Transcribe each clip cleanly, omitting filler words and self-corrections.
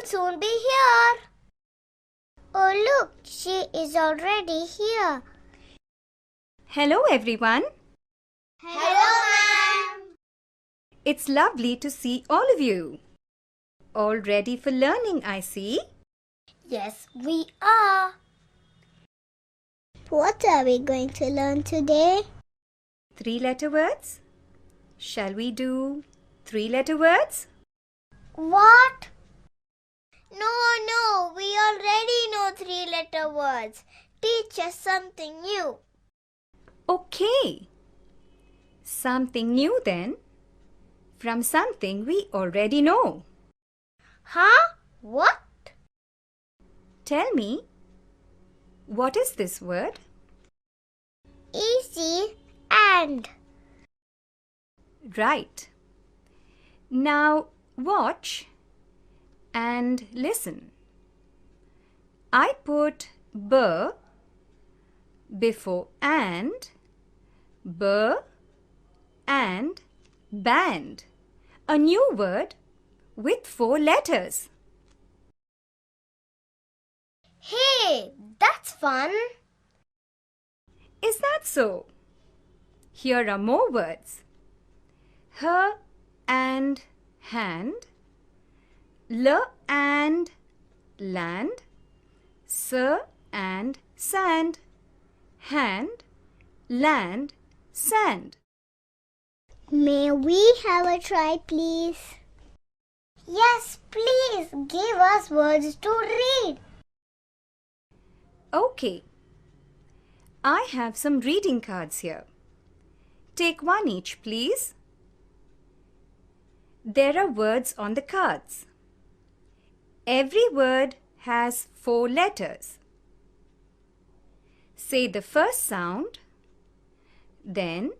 soon be here. Oh, look, she is already here. Hello, everyone. Hello, ma'am. It's lovely to see all of you. All ready for learning, I see. Yes, we are. What are we going to learn today? 3-letter words. Shall we do 3-letter words? What? No, we already know 3-letter words. Teach us something new. Okay. Something new then, from something we already know. Huh? What? Tell me, what is this word? Easy and. Right. Now watch and listen. I put b before and, b and band, a new word with 4 letters. Hey, that's fun. Is that so? Here are more words. Her and hand, l and land, s and sand, hand, land, sand. May we have a try, please? Yes, please give us words to read. Okay. I have some reading cards here. Take one each, please. There are words on the cards. Every word has 4 letters. Say the first sound, then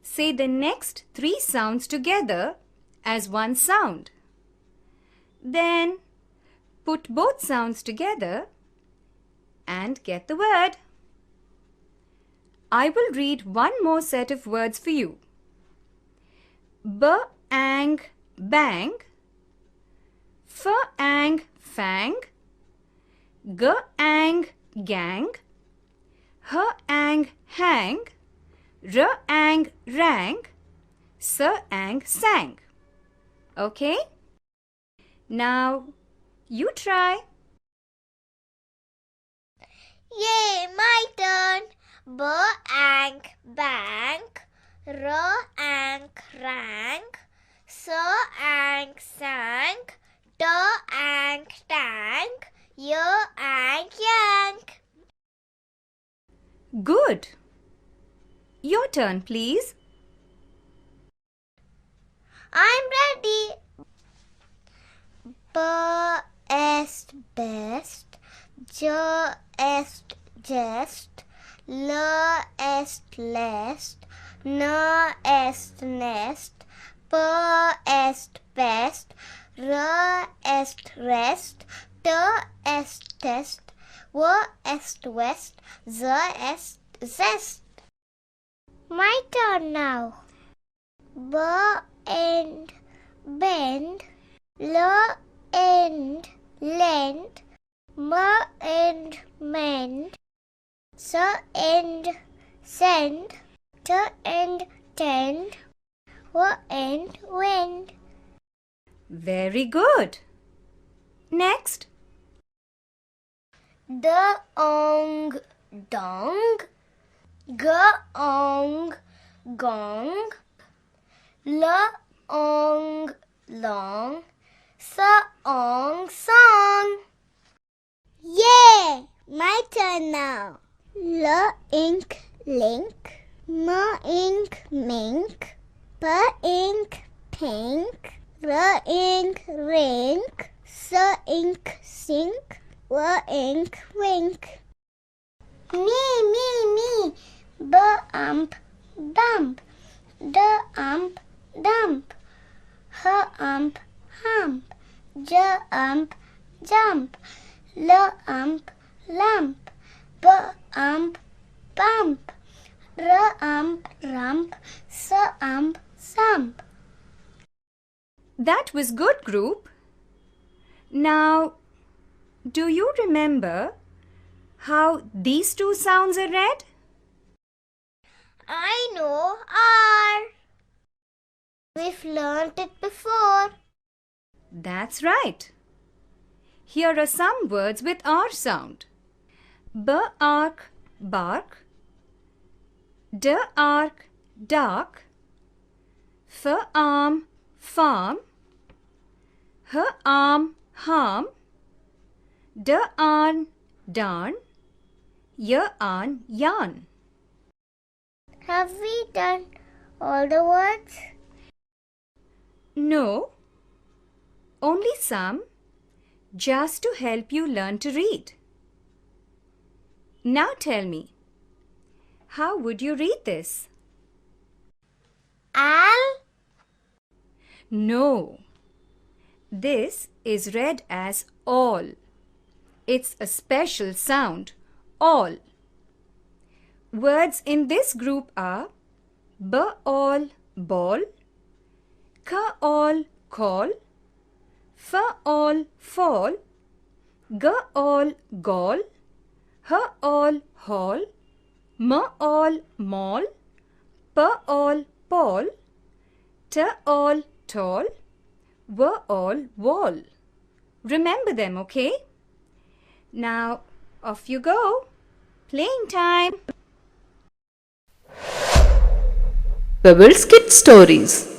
say the next 3 sounds together as one sound. Then put both sounds together and get the word. I will read one more set of words for you. B-ang, bang, f-ang, fang, g-ang, gang, h-ang, hang, r-ang, rang, s-ang, sang. Okay? Now, you try. Yay, my turn. B-ang, bang, r-ang, rang, s-ang, sang, t-ang, tang, y-ang, yang. Good. Your turn, please. I'm ready. B-est, best, J-est, jest, L-est, lest, N-est, nest, P-est, best, R-est, rest, T-est, test, W-est, west, Z-est, zest. My turn now. B-end, bend, L-end, lend, M-end, mend, S-end, send, T-end, tend, W-end, wend. Very good. Next. D-ong, dong, G-ong, gong, L-ong, long, S-ong, song. Yay! My turn now. L-ink, link, M-ink, mink, P-ink, pink, R-ink, rink, S-ink, sink, W-ink, wink. Me, B-ump, bump, D-ump, dump, H-ump, hump, J-ump, jump, L-ump, lump, B-ump, bump, R-ump, rump, S-ump, sump. That was good, group. Now, do you remember how these two sounds are read? I know R. We've learnt it before. That's right. Here are some words with R sound. Bark, bark. Dark, dark. Farm, farm. Harm, harm. Darn, darn. Yarn, yarn. Have we done all the words? No, only some, just to help you learn to read. Now tell me, how would you read this? Al. No, this is read as all. It's a special sound, all. Words in this group are ba-all, ball, ka-all, call, fa-all, fall, ga-all, gall, ha-all, hall, ma-all, mall, pa-all, Paul, ta-all, tall, wa-all, wall. Remember them, okay? Now, off you go. Playing time. Pebbles Kid Stories.